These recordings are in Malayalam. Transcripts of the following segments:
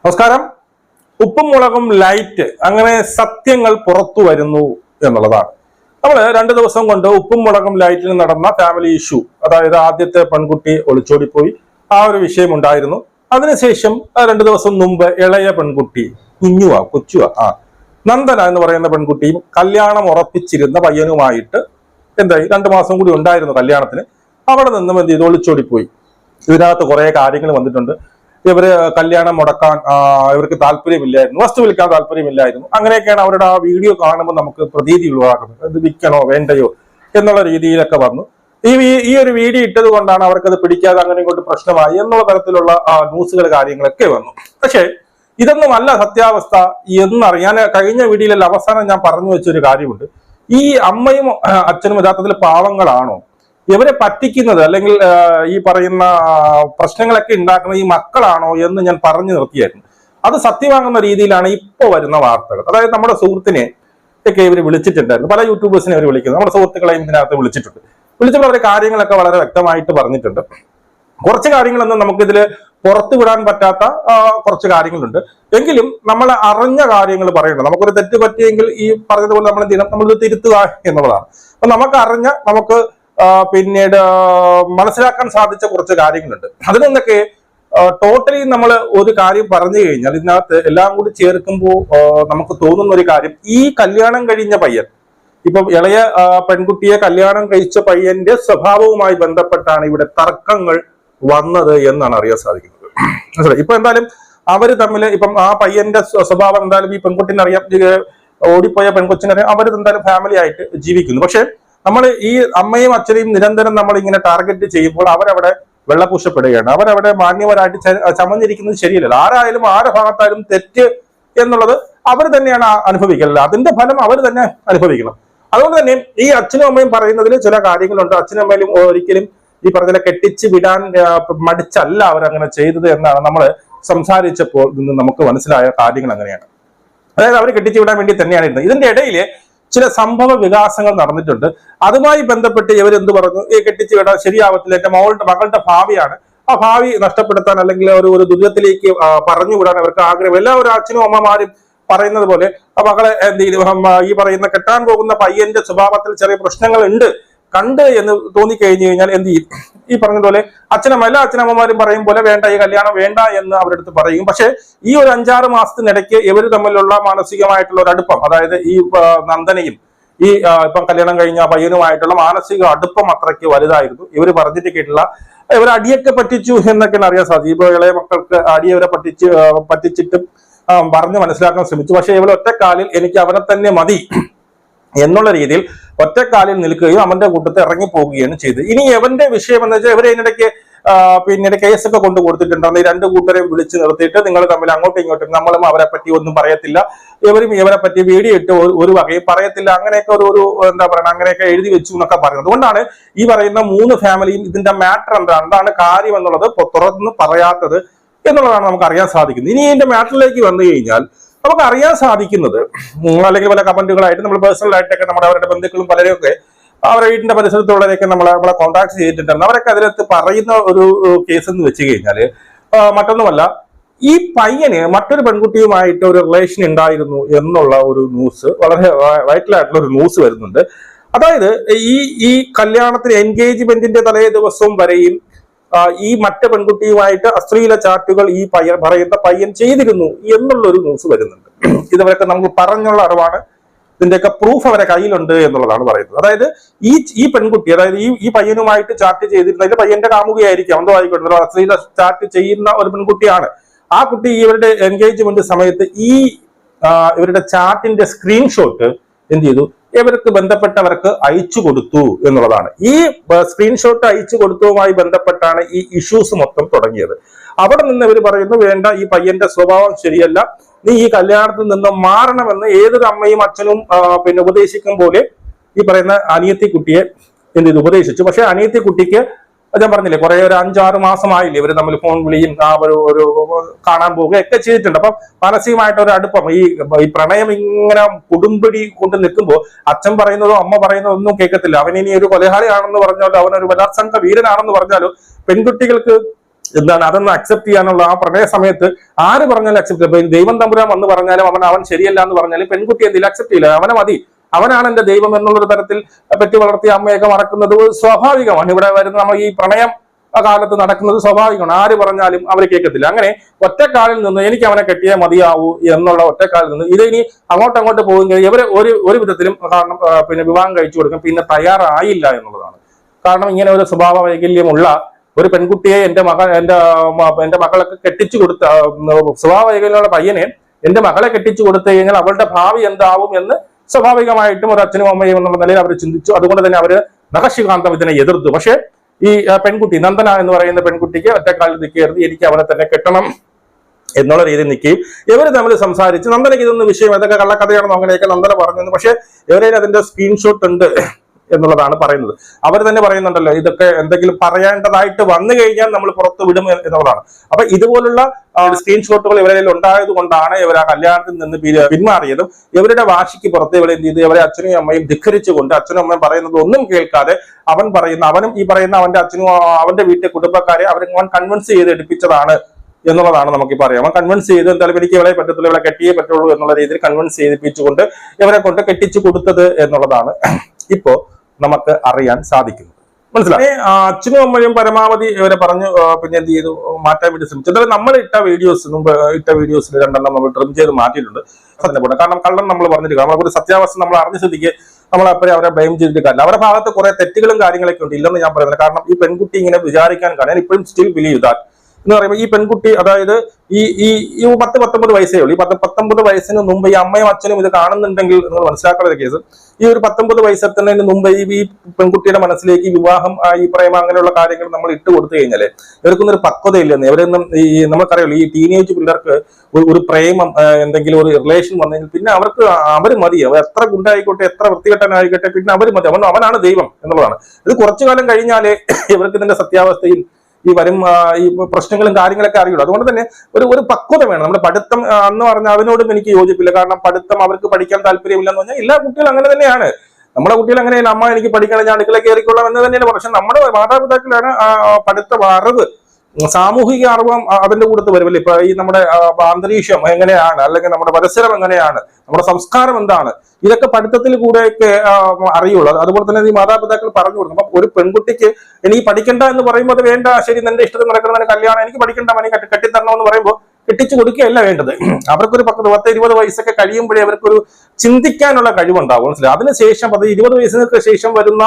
നമസ്കാരം. ഉപ്പും മുളകും ലൈറ്റ് അങ്ങനെ സത്യങ്ങൾ പുറത്തു വരുന്നു എന്നുള്ളതാണ്. നമ്മൾ 2 ദിവസം കൊണ്ട് ഉപ്പും മുളകും ലൈറ്റിൽ നടന്ന ഫാമിലി ഇഷ്യൂ, അതായത് ആദ്യത്തെ പെൺകുട്ടി ഒളിച്ചോടിപ്പോയി, ആ ഒരു വിഷയം ഉണ്ടായിരുന്നു. അതിനുശേഷം 2 ദിവസം മുമ്പ് ഇളയ പെൺകുട്ടി കൊച്ചുവ നന്ദന എന്ന് പറയുന്ന പെൺകുട്ടിയും കല്യാണം ഉറപ്പിച്ചിരുന്ന പയ്യനുമായിട്ട് എന്തായി 2 മാസം കൂടി ഉണ്ടായിരുന്നു കല്യാണത്തിന്. അവിടെ നിന്നും എന്ത് ചെയ്തു, ഒളിച്ചോടിപ്പോയി. ഇതിനകത്ത് കുറെ കാര്യങ്ങൾ വന്നിട്ടുണ്ട്. ഇവര് കല്യാണം മുടക്കാൻ ഇവർക്ക് താല്പര്യമില്ലായിരുന്നു, വസ്തു വിൽക്കാൻ താല്പര്യമില്ലായിരുന്നു. അങ്ങനെയൊക്കെയാണ് അവരുടെ ആ വീഡിയോ കാണുമ്പോൾ നമുക്ക് പ്രതീതി ഉളവാക്കുന്നത്. ഇത് വിൽക്കണോ വേണ്ടയോ എന്നുള്ള രീതിയിലൊക്കെ വന്നു. ഈ ഒരു വീഡിയോ ഇട്ടത് കൊണ്ടാണ് അവർക്കത് പിടിക്കാതെ അങ്ങനെ ഇങ്ങോട്ട് പ്രശ്നമായി എന്നുള്ള തരത്തിലുള്ള ന്യൂസുകൾ കാര്യങ്ങളൊക്കെ വന്നു. പക്ഷേ ഇതൊന്നുമല്ല സത്യാവസ്ഥ എന്നറിയാൻ കഴിഞ്ഞ വീഡിയോയിൽ അവസാനം ഞാൻ പറഞ്ഞു വെച്ചൊരു കാര്യമുണ്ട്. ഈ അമ്മയും അച്ഛനും യഥാർത്ഥത്തിൽ പാവങ്ങളാണോ? ഇവരെ പറ്റിക്കുന്നത് അല്ലെങ്കിൽ ഈ പറയുന്ന പ്രശ്നങ്ങളൊക്കെ ഉണ്ടാക്കുന്ന ഈ മക്കളാണോ എന്ന് ഞാൻ പറഞ്ഞു നിർത്തിയായിരുന്നു. അത് സത്യമാകുന്ന രീതിയിലാണ് ഇപ്പോൾ വരുന്ന വാർത്തകൾ. അതായത് നമ്മുടെ സുഹൃത്തിനെ ഒക്കെ ഇവർ വിളിച്ചിട്ടുണ്ടായിരുന്നു, പല യൂട്യൂബേഴ്സിനെ അവർ വിളിക്കുന്നത്. നമ്മുടെ സുഹൃത്തുക്കളെയും ഇതിനകത്ത് വിളിച്ചപ്പോൾ അവർ കാര്യങ്ങളൊക്കെ വളരെ വ്യക്തമായിട്ട് പറഞ്ഞിട്ടുണ്ട്. കുറച്ച് കാര്യങ്ങളൊന്നും നമുക്കിതിൽ പുറത്തു വിടാൻ പറ്റാത്ത കുറച്ച് കാര്യങ്ങളുണ്ട്. എങ്കിലും നമ്മൾ അറിഞ്ഞ കാര്യങ്ങൾ പറയണം. നമുക്കൊരു തെറ്റ് പറ്റിയെങ്കിൽ ഈ പറഞ്ഞതുപോലെ നമ്മൾ എന്ത് ചെയ്യണം, നമ്മളിത് തിരുത്തുക എന്നുള്ളതാണ്. അപ്പൊ നമുക്ക് പിന്നീട് മനസ്സിലാക്കാൻ സാധിച്ച കുറച്ച് കാര്യങ്ങളുണ്ട്. അതിൽ നിന്നൊക്കെ ടോട്ടലി നമ്മൾ ഒരു കാര്യം പറഞ്ഞു കഴിഞ്ഞാൽ ഇതിനകത്ത് എല്ലാം കൂടി ചേർക്കുമ്പോൾ നമുക്ക് തോന്നുന്ന ഒരു കാര്യം, ഈ കല്യാണം കഴിഞ്ഞ പയ്യൻ, ഇപ്പം ഇളയ പെൺകുട്ടിയെ കല്യാണം കഴിച്ച പയ്യന്റെ സ്വഭാവവുമായി ബന്ധപ്പെട്ടാണ് ഇവിടെ തർക്കങ്ങൾ വന്നത് എന്നാണ് അറിയാൻ സാധിക്കുന്നത്. ഇപ്പൊ എന്തായാലും അവര് തമ്മിൽ ഇപ്പം ആ പയ്യന്റെ സ്വഭാവം എന്തായാലും ഈ പെൺകുട്ടിനെ അറിയാം, ഓടിപ്പോയ പെൺകൊച്ചിനറിയാം. അവർ എന്തായാലും ഫാമിലി ആയിട്ട് ജീവിക്കുന്നു. പക്ഷെ നമ്മൾ ഈ അമ്മയും അച്ഛനെയും നിരന്തരം നമ്മൾ ഇങ്ങനെ ടാർഗറ്റ് ചെയ്യുമ്പോൾ അവരവിടെ വെള്ളപൂശപ്പെടുകയാണ്. അവരവിടെ മാന്യവരായിട്ട് ചമഞ്ഞിരിക്കുന്നത് ശരിയല്ലല്ലോ. ആരായാലും ആരുടെ ഭാഗത്തായാലും തെറ്റ് എന്നുള്ളത് അവർ തന്നെയാണ് അനുഭവിക്കുന്നത്. അതിന്റെ ഫലം അവർ തന്നെ അനുഭവിക്കണം. അതുകൊണ്ട് തന്നെ ഈ അച്ഛനും അമ്മയും പറയുന്നതിൽ ചില കാര്യങ്ങളുണ്ട്. അച്ഛനും അമ്മയിലും ഒരിക്കലും ഈ പറഞ്ഞ കെട്ടിച്ച് വിടാൻ മടിച്ചല്ല അവരങ്ങനെ ചെയ്തത് എന്നാണ് നമ്മൾ സംസാരിച്ചപ്പോൾ നിന്ന് നമുക്ക് മനസ്സിലായ കാര്യങ്ങൾ അങ്ങനെയാണ്. അതായത് അവർ കെട്ടിച്ചു വിടാൻ വേണ്ടി തന്നെയാണ് ഇരുന്നത്. ഇതിന്റെ ഇടയിൽ ചില സംഭവ വികാസങ്ങൾ നടന്നിട്ടുണ്ട്. അതുമായി ബന്ധപ്പെട്ട് ഇവരെന്ത് പറഞ്ഞു, ഈ കെട്ടിച്ചു വിടാൻ ശരിയാവത്തില്ല, എന്റെ മകളുടെ ഭാവിയാണ്, ആ ഭാവി നഷ്ടപ്പെടുത്താൻ അല്ലെങ്കിൽ ഒരു ദുരിതത്തിലേക്ക് പറഞ്ഞു വിടാൻ അവർക്ക് ആഗ്രഹം. എല്ലാവരും അച്ഛനും അമ്മമാരും പറയുന്നത് പോലെ ആ മകളെ ഈ പറയുന്ന കെട്ടാൻ പോകുന്ന പയ്യന്റെ സ്വഭാവത്തിൽ ചെറിയ പ്രശ്നങ്ങൾ ഉണ്ട് കണ്ട് എന്ന് തോന്നിക്കഴിഞ്ഞു കഴിഞ്ഞാൽ എന്ത് ചെയ്യും, ഈ പറഞ്ഞതുപോലെ എല്ലാ അച്ഛനമ്മമാരും പറയും പോലെ വേണ്ട, ഈ കല്യാണം വേണ്ട എന്ന് അവരുടെ അടുത്ത് പറയും. പക്ഷെ ഈ ഒരു 5-6 മാസത്തിനിടയ്ക്ക് ഇവർ തമ്മിലുള്ള മാനസികമായിട്ടുള്ള ഒരു അടുപ്പം, അതായത് ഈ നന്ദനയും ഈ ഇപ്പം കല്യാണം കഴിഞ്ഞ പയ്യനുമായിട്ടുള്ള മാനസിക അടുപ്പം അത്രയ്ക്ക് വലുതായിരുന്നു. ഇവർ പറഞ്ഞിട്ട് കേട്ടില്ല, ഇവർ അടിയൊക്കെ പറ്റിച്ചു എന്നൊക്കെയാണ് അറിയാൻ സാധിക്കും. ഇപ്പൊ ഇളയ മക്കൾക്ക് അടിയവരെ പറ്റിച്ചിട്ടും പറഞ്ഞ് മനസ്സിലാക്കാൻ ശ്രമിച്ചു. പക്ഷെ ഇവർ ഒറ്റക്കാലിൽ എനിക്ക് അവനെ തന്നെ മതി എന്നുള്ള രീതിയിൽ ഒറ്റക്കാലിൽ നിൽക്കുകയും അവന്റെ കൂട്ടത്തിൽ ഇറങ്ങി പോവുകയാണ് ചെയ്തത്. ഇനി എവന്റെ വിഷയം എന്ന് വെച്ചാൽ ഇവരെ ഇതിനിടയ്ക്ക് പിന്നീട് കേസൊക്കെ കൊണ്ട് കൊടുത്തിട്ടുണ്ട്. ഈ 2 കൂട്ടരെയും വിളിച്ചു നിർത്തിയിട്ട് നിങ്ങൾ തമ്മിൽ അങ്ങോട്ടും ഇങ്ങോട്ടും, നമ്മളും അവരെ പറ്റി ഒന്നും പറയത്തില്ല, ഇവരും ഇവരെ പറ്റി വീഡിയോ ഇട്ട് ഒരു വകയും പറയത്തില്ല, അങ്ങനെയൊക്കെ ഒരു എന്താ പറയുക, അങ്ങനെയൊക്കെ എഴുതി വെച്ചു എന്നൊക്കെ പറയുന്നത്. അതുകൊണ്ടാണ് ഈ പറയുന്ന 3 ഫാമിലിയും ഇതിന്റെ മാറ്റർ എന്താണ് കാര്യം എന്നുള്ളത് തുറന്ന് പറയാത്തത് എന്നുള്ളതാണ് നമുക്ക് അറിയാൻ സാധിക്കുന്നത്. ഇനി ഇതിന്റെ മാറ്ററിലേക്ക് വന്നു കഴിഞ്ഞാൽ നമുക്ക് അറിയാൻ സാധിക്കുന്നത്, അല്ലെങ്കിൽ പല കമന്റുകളായിട്ട് നമ്മൾ പേഴ്സണലായിട്ടൊക്കെ നമ്മുടെ അവരുടെ ബന്ധുക്കളും പലരെയൊക്കെ അവരുടെ വീടിന്റെ പരിസരത്തുള്ളവരെയൊക്കെ നമ്മളെ കോൺടാക്ട് ചെയ്തിട്ടുണ്ട്. അവരൊക്കെ അതിനകത്ത് പറയുന്ന ഒരു കേസ് എന്ന് വെച്ച് കഴിഞ്ഞാല് മറ്റൊന്നുമല്ല, ഈ പയ്യന് മറ്റൊരു പെൺകുട്ടിയുമായിട്ട് ഒരു റിലേഷൻ ഉണ്ടായിരുന്നു എന്നുള്ള ഒരു ന്യൂസ്, വളരെ വൈറ്റലായിട്ടുള്ള ഒരു ന്യൂസ് വരുന്നുണ്ട്. അതായത് ഈ കല്യാണത്തിന് എൻഗേജ്മെന്റിന്റെ തലേ ദിവസം വരെയും ഈ മറ്റു പെൺകുട്ടിയുമായിട്ട് അശ്ലീല ചാറ്റുകൾ ഈ പറയുന്ന പയ്യൻ ചെയ്തിരുന്നു എന്നുള്ളൊരു ന്യൂസ് വരുന്നുണ്ട്. ഇതുവരെയൊക്കെ നമുക്ക് പറഞ്ഞുള്ള അറിവാണ്, ഇതിന്റെയൊക്കെ പ്രൂഫ് അവരെ കയ്യിലുണ്ട് എന്നുള്ളതാണ് പറയുന്നത്. അതായത് ഈ പെൺകുട്ടി, അതായത് ഈ പയ്യനുമായിട്ട് ചാറ്റ് ചെയ്തിരുന്നതിൽ പയ്യന്റെ കാമുകയായിരിക്കും, എന്തോ ആയിക്കോട്ടെ, അശ്ലീല ചാറ്റ് ചെയ്യുന്ന ഒരു പെൺകുട്ടിയാണ്. ആ കുട്ടി ഇവരുടെ എൻഗേജ്മെന്റ് സമയത്ത് ഇവരുടെ ചാറ്റിന്റെ സ്ക്രീൻഷോട്ട് എന്ത് ചെയ്തു, ഇവർക്ക് ബന്ധപ്പെട്ടവർക്ക് അയച്ചു കൊടുത്തു എന്നുള്ളതാണ്. ഈ സ്ക്രീൻഷോട്ട് അയച്ചു കൊടുത്തതുമായി ബന്ധപ്പെട്ടാണ് ഈ ഇഷ്യൂസ് മൊത്തം തുടങ്ങിയത്. അവിടെ നിന്ന് ഇവർ പറയുന്നു, വേണ്ട, ഈ പയ്യന്റെ സ്വഭാവം ശരിയല്ല, നീ ഈ കല്യാണത്തിൽ നിന്ന് മാറണമെന്ന് ഏതൊരു അമ്മയും അച്ഛനും പിന്നെ ഉപദേശിക്കും പോലെ ഈ പറയുന്ന അനിയത്തി കുട്ടിയെ എന്ത് ചെയ്തു, ഉപദേശിച്ചു. പക്ഷെ അനിയത്തി കുട്ടിക്ക് ഞാൻ പറഞ്ഞില്ലേ, കുറെ ഒരു 5-6 മാസമായില്ലേ ഇവര് തമ്മിൽ ഫോൺ വിളിയും ഒരു കാണാൻ പോവുകയൊക്കെ ചെയ്തിട്ടുണ്ട്. അപ്പൊ മാനസികമായിട്ട് ഒരു അടുപ്പം, ഈ പ്രണയം ഇങ്ങനെ കുടുംബടി കൊണ്ട് നിൽക്കുമ്പോൾ അച്ഛൻ പറയുന്നതോ അമ്മ പറയുന്നതോ ഒന്നും കേൾക്കത്തില്ല. അവൻ ഇനി ഒരു കൊലയാളിയാണെന്ന് പറഞ്ഞാലോ, അവനൊരു ബലാത്സംഗ വീരനാണെന്ന് പറഞ്ഞാലോ പെൺകുട്ടികൾക്ക് എന്താണ് അതൊന്ന് അക്സെപ്റ്റ് ചെയ്യാനുള്ള ആ പ്രണയ സമയത്ത് ആര് പറഞ്ഞാലും അക്സെപ്റ്റ് ചെയ്യും. ദൈവം തമ്പുരാൻ വന്ന് പറഞ്ഞാലും അവൻ ശരിയല്ല എന്ന് പറഞ്ഞാലും പെൺകുട്ടി എന്തെങ്കിലും അക്സെപ്റ്റ് ചെയ്യില്ല. അവനെ മതി, അവനാണ് എന്റെ ദൈവം എന്നുള്ളൊരു തരത്തിൽ പറ്റി വളർത്തിയ അമ്മയൊക്കെ മറക്കുന്നത് സ്വാഭാവികമാണ്. ഇവിടെ വരുന്ന നമ്മൾ ഈ പ്രണയം കാലത്ത് നടക്കുന്നത് സ്വാഭാവികമാണ്. ആര് പറഞ്ഞാലും അവർ കേൾക്കത്തില്ല. അങ്ങനെ ഒറ്റക്കാലിൽ നിന്ന് എനിക്ക് അവനെ കെട്ടിയേ മതിയാവൂ എന്നുള്ള ഒറ്റക്കാലിൽ നിന്ന് ഇതിനി അങ്ങോട്ട് പോകുമെങ്കിൽ ഇവര് ഒരു വിധത്തിലും കാരണം പിന്നെ വിവാഹം കഴിച്ചു കൊടുക്കും പിന്നെ തയ്യാറായില്ല എന്നുള്ളതാണ്. കാരണം ഇങ്ങനെ ഒരു സ്വഭാവ വൈകല്യമുള്ള ഒരു പെൺകുട്ടിയെ എന്റെ മകളൊക്കെ കെട്ടിച്ചു കൊടുത്ത സ്വഭാവ വൈകല്യമുള്ള പയ്യനെ എന്റെ മകളെ കെട്ടിച്ചു കൊടുത്തു കഴിഞ്ഞാൽ അവളുടെ ഭാവി എന്താവും എന്ന് സ്വാഭാവികമായിട്ടും ഒരു അച്ഛനും അമ്മയും എന്നുള്ള നിലയിൽ അവർ ചിന്തിച്ചു. അതുകൊണ്ട് തന്നെ അവര് നഖശികാന്തം ഇതിനെ എതിർത്തു. പക്ഷെ ഈ പെൺകുട്ടി നന്ദന എന്ന് പറയുന്ന പെൺകുട്ടിക്ക് ഒറ്റക്കാലിൽ നിൽക്കരുത്, എനിക്ക് അവനെ തന്നെ കെട്ടണം എന്നുള്ള രീതിയിൽ നിൽക്കുകയും ഇവർ തമ്മിൽ സംസാരിച്ച് നന്ദനയ്ക്ക് ഇതൊന്നും വിഷയം ഇതൊക്കെ കള്ളക്കഥയാണെന്നോ അങ്ങനെയൊക്കെ നന്ദന പറഞ്ഞു. പക്ഷെ ഇവരെ അതിന്റെ സ്ക്രീൻഷോട്ട് ഉണ്ട് എന്നുള്ളതാണ് പറയുന്നത്. അവർ തന്നെ പറയുന്നുണ്ടല്ലോ ഇതൊക്കെ എന്തെങ്കിലും പറയേണ്ടതായിട്ട് വന്നു കഴിഞ്ഞാൽ നമ്മൾ പുറത്തു വിടും എന്നുള്ളതാണ്. അപ്പൊ ഇതുപോലുള്ള സ്ക്രീൻഷോട്ടുകൾ ഇവരിൽ ഉണ്ടായത് കൊണ്ടാണ് ഇവർ ആ കല്യാണത്തിൽ നിന്ന് പിന്മാറിയതും. ഇവരുടെ വാശിക്ക് പുറത്ത് ഇവരെ എന്ത് ചെയ്തു, ഇവരെ അച്ഛനും അമ്മയും ധിഖരിച്ചുകൊണ്ട് അച്ഛനും അമ്മയും പറയുന്നത് ഒന്നും കേൾക്കാതെ അവനും ഈ പറയുന്ന അവന്റെ അച്ഛനും അവന്റെ വീട്ടിലെ കുടുംബക്കാരെ അവൻ കൺവിൻസ് ചെയ്ത് എടുപ്പിച്ചതാണ് എന്നുള്ളതാണ് നമുക്ക് പറയാം. അവൻ കൺവിൻസ് ചെയ്ത് എന്തായാലും എനിക്ക് ഇവളെ പറ്റത്തില്ല, ഇവളെ കെട്ടിയേ പറ്റുള്ളൂ എന്നുള്ള രീതിയിൽ കൺവിൻസ് ചെയ്യിപ്പിച്ചുകൊണ്ട് ഇവരെ കൊണ്ട് കെട്ടിച്ചു കൊടുത്തത് എന്നുള്ളതാണ് ഇപ്പോ നമുക്ക് അറിയാൻ സാധിക്കുന്നത്. മനസ്സിലായി. അച്ഛനും അമ്മയും പരമാവധി ഇവരെ പറഞ്ഞു പിന്നെ എന്ത് ചെയ്തു മാറ്റാൻ വേണ്ടി ശ്രമിച്ചു. എന്തായാലും നമ്മൾ മുമ്പ് ഇട്ട വീഡിയോസിൽ രണ്ടെണ്ണം നമ്മൾ ട്രിം ചെയ്ത് മാറ്റിയിട്ടുണ്ട്. കാരണം കള്ളൻ നമ്മൾ പറഞ്ഞിട്ട് നമ്മളൊരു സത്യാവസ്ഥ നമ്മൾ അറിഞ്ഞ സ്ഥിതിക്ക് നമ്മൾ അപ്പോഴേ അവരെ ബ്ലെയിം ചെയ്തിട്ട് കാര്യമില്ല. അവരുടെ ഭാഗത്ത് കുറെ തെറ്റുകളും കാര്യങ്ങളൊക്കെ ഉണ്ട്, ഇല്ലെന്ന് ഞാൻ പറയുന്നില്ല. കാരണം ഈ പെൺകുട്ടി ഇങ്ങനെ വിചാരിക്കാൻ കാരണം ഇപ്പോഴും സ്റ്റിൽ ബിലീവ് ദാറ്റ് എന്ന് പറയുമ്പോൾ ഈ പെൺകുട്ടി അതായത് ഈ 10-19 വയസ്സേ ഉള്ളൂ. ഈ 19 വയസ്സിന് മുമ്പ് ഈ അമ്മയും അച്ഛനും ഇത് കാണുന്നുണ്ടെങ്കിൽ നിങ്ങൾ മനസ്സിലാക്കേണ്ട ഒരു കേസ്, ഈ ഒരു 19 വയസ്സെത്തുന്നതിന് മുമ്പ് ഈ പെൺകുട്ടിയുടെ മനസ്സിലേക്ക് വിവാഹം ഈ പ്രേമം അങ്ങനെയുള്ള കാര്യങ്ങൾ നമ്മൾ ഇട്ട് കൊടുത്തു കഴിഞ്ഞാല് ഇവർക്കൊന്നും ഒരു പക്വതയില്ലെന്ന്. ഇവരൊന്നും ഈ നമുക്കറിയാലോ ഈ ടീനേജ് പിള്ളേർക്ക് ഒരു പ്രേമം എന്തെങ്കിലും ഒരു റിലേഷൻ വന്നു കഴിഞ്ഞാൽ പിന്നെ അവർ മതി. അവർ എത്ര ഗുണ്ടായിക്കോട്ടെ എത്ര വൃത്തികെട്ടനായിക്കോട്ടെ പിന്നെ അവർ മതി. അവനാണ് ദൈവം എന്നുള്ളതാണ്. ഇത് കുറച്ചു കാലം കഴിഞ്ഞാലേ ഇവർക്ക് ഇതിന്റെ സത്യാവസ്ഥയും ഈ ഈ പ്രശ്നങ്ങളും കാര്യങ്ങളൊക്കെ അറിയുള്ളൂ. അതുകൊണ്ട് തന്നെ ഒരു പക്വത വേണം. നമ്മുടെ പഠിത്തം എന്ന് പറഞ്ഞാൽ അതിനോടും എനിക്ക് യോജിപ്പില്ല. കാരണം പഠിത്തം അവർക്ക് പഠിക്കാൻ താല്പര്യമില്ലെന്ന് പറഞ്ഞാൽ എല്ലാ കുട്ടികളും അങ്ങനെ തന്നെയാണ്. നമ്മുടെ കുട്ടികൾ അങ്ങനെയല്ല, അമ്മ എനിക്ക് പഠിക്കണം ഞാൻ അടുക്കള കയറിക്കൊള്ളാം എന്ന് തന്നെയാണ്. പക്ഷെ നമ്മുടെ മാതാപിതാക്കളാണ് പഠിത്ത അറിവ് സാമൂഹിക അറിവും അതിന്റെ കൂട്ടത്ത് വരുമല്ലേ. ഇപ്പൊ ഈ നമ്മുടെ അന്തരീക്ഷം എങ്ങനെയാണ്, അല്ലെങ്കിൽ നമ്മുടെ പരിസരം എങ്ങനെയാണ്, നമ്മുടെ സംസ്കാരം എന്താണ്, ഇതൊക്കെ പഠിത്തത്തിൽ കൂടെയൊക്കെ അറിയുള്ളൂ. അതുപോലെ തന്നെ ഈ മാതാപിതാക്കൾ പറഞ്ഞു കൊടുക്കും. അപ്പൊ ഒരു പെൺകുട്ടിക്ക് ഇനി പഠിക്കണ്ട എന്ന് പറയുമ്പോൾ അത് വേണ്ട, ശരി നിന്റെ ഇഷ്ടത്തിൽ നടക്കുന്ന കല്യാണം, എനിക്ക് പഠിക്കണ്ട മണി കെട്ടിത്തരണം എന്ന് പറയുമ്പോൾ കെട്ടിച്ചു കൊടുക്കുകയല്ല വേണ്ടത്. അവർക്കൊരു 10-20 വയസ്സൊക്കെ കഴിയുമ്പോഴേ അവർക്കൊരു ചിന്തിക്കാനുള്ള കഴിവുണ്ടാവും. മനസ്സിലായി. അതിനുശേഷം 20 വയസ്സിനൊക്കെ ശേഷം വരുന്ന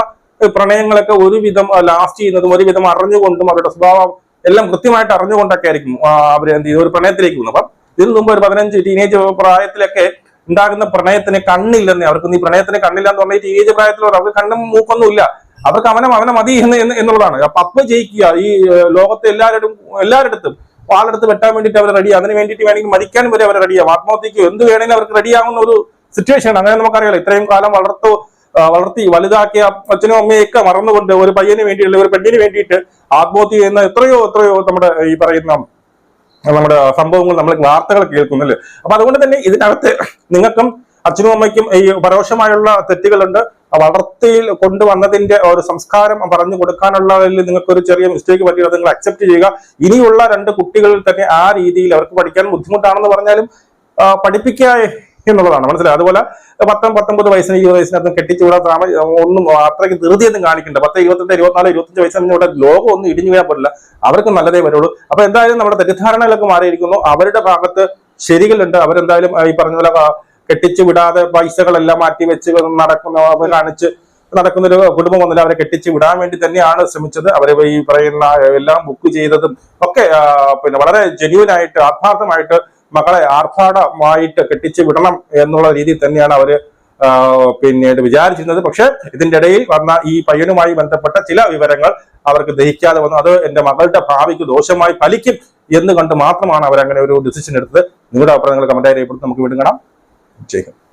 പ്രണയങ്ങളൊക്കെ ഒരുവിധം ലാസ്റ്റ് ചെയ്യുന്നതും ഒരുവിധം അറിഞ്ഞുകൊണ്ടും അവരുടെ സ്വഭാവം എല്ലാം കൃത്യമായിട്ട് അറിഞ്ഞുകൊണ്ടൊക്കെ ആയിരിക്കും അവർ എന്ത് ചെയ്യും ഒരു പ്രണയത്തിലേക്ക് പോകുന്നത്. അപ്പം ഇതിനു മുമ്പ് ഒരു 15 ടീനേജ് പ്രായത്തിലൊക്കെ ഉണ്ടാകുന്ന പ്രണയത്തിന് കണ്ണില്ലെന്നേ. അവർക്ക് ഈ പ്രണയത്തിന് കണ്ണില്ല എന്ന് പറഞ്ഞാൽ ടീനേജ് പ്രായത്തിലുള്ള അവർക്ക് കണ്ണും മൂക്കൊന്നും ഇല്ല. അവർക്ക് അവനെ മതി എന്നുള്ളതാണ്. അപ്പൊ ജയിക്കുക ഈ ലോകത്തെ എല്ലാവരുടെടുത്തും ആളെടുത്ത് വെട്ടാൻ വേണ്ടിയിട്ട് അവർ റെഡി, അതിന് വേണ്ടിയിട്ട് വേണമെങ്കിൽ മരിക്കാനും വരെ അവർ റെഡിയാവും, ആത്മഹത്യക്കോ എന്ത് വേണമെങ്കിലും അവർക്ക് റെഡിയാകുന്ന ഒരു സിറ്റുവേഷൻ ആണ്. അങ്ങനെ നമുക്കറിയാലോ. ഇത്രയും കാലം വളർത്തി വലുതാക്കിയ അച്ഛനും അമ്മയൊക്കെ മറന്നുകൊണ്ട് ഒരു പയ്യന് വേണ്ടിയിട്ടുള്ള ഒരു പെണ്ണിന് വേണ്ടിയിട്ട് ആത്മഹത്യ ചെയ്യുന്ന എത്രയോ നമ്മുടെ ഈ പറയുന്ന നമ്മുടെ സംഭവങ്ങൾ നമ്മൾ വാർത്തകൾ കേൾക്കുന്നില്ലേ. അപ്പൊ അതുകൊണ്ട് തന്നെ ഇതിനകത്ത് നിങ്ങൾക്കും അച്ഛനും അമ്മയ്ക്കും ഈ പരോക്ഷമായുള്ള തെറ്റുകളുണ്ട്. വളർത്തിയിൽ കൊണ്ടുവന്നതിന്റെ ഒരു സംസ്കാരം പറഞ്ഞു കൊടുക്കാനുള്ളതിൽ നിങ്ങൾക്ക് ഒരു ചെറിയ മിസ്റ്റേക്ക് പറ്റിയത് നിങ്ങൾ അക്സെപ്റ്റ് ചെയ്യുക. ഇനിയുള്ള 2 കുട്ടികളിൽ തന്നെ ആ രീതിയിൽ അവർക്ക് പഠിക്കാൻ ബുദ്ധിമുട്ടാണെന്ന് പറഞ്ഞാലും പഠിപ്പിക്കുക എന്നുള്ളതാണ്. മനസ്സിലായി. അതുപോലെ 19 വയസ്സിന് 20 വയസ്സിനകത്തും കെട്ടിച്ചുകൂടാ ഒന്നും അത്രയ്ക്ക് ധൃതിയൊന്നും കാണിക്കണ്ട. 10, 28, 24, 25 വയസ്സിന് ഇവിടെ ലോകം ഒന്നും ഇടിഞ്ഞു വീഴാൻ പറ്റില്ല. അവർക്ക് നല്ലതേ വരുള്ളൂ. അപ്പൊ എന്തായാലും നമ്മുടെ തെറ്റിദ്ധാരണകളൊക്കെ മാറിയിരിക്കുന്നു. അവരുടെ ഭാഗത്ത് ശരികളുണ്ട്. അവരെന്തായാലും ഈ പറഞ്ഞ പോലെ കെട്ടിച്ചു വിടാതെ പൈസകളെല്ലാം മാറ്റി വെച്ച് കാണിച്ച് നടക്കുന്ന ഒരു കുടുംബം വന്നില്ല. അവരെ കെട്ടിച്ചു വിടാൻ വേണ്ടി തന്നെയാണ് ശ്രമിച്ചത്. അവരെ ഈ പറയുന്ന എല്ലാം ബുക്ക് ചെയ്തതും ഒക്കെ പിന്നെ വളരെ ജെന്യൂനായിട്ട് ആത്മാർത്ഥമായിട്ട് മക്കളെ ആർഭാടമായിട്ട് കെട്ടിച്ചു വിടണം എന്നുള്ള രീതിയിൽ തന്നെയാണ് അവര് പിന്നീട് വിചാരിച്ചിരുന്നത്. പക്ഷെ ഇതിന്റെ ഇടയിൽ വന്ന ഈ പയ്യനുമായി ബന്ധപ്പെട്ട ചില വിവരങ്ങൾ അവർക്ക് ദഹിക്കാതെ വന്നു. അത് എന്റെ മകളുടെ ഭാവിക്ക് ദോഷമായി ഫലിക്കും എന്ന് കണ്ട് മാത്രമാണ് അവരങ്ങനെ ഒരു ഡിസിഷൻ എടുത്തത്. നിങ്ങളുടെ അഭിപ്രായങ്ങൾ കമന്റായി രേഖപ്പെടുത്തി നമുക്ക് വീണ്ടും കാണാം. ജയ് ഹിന്ദ്.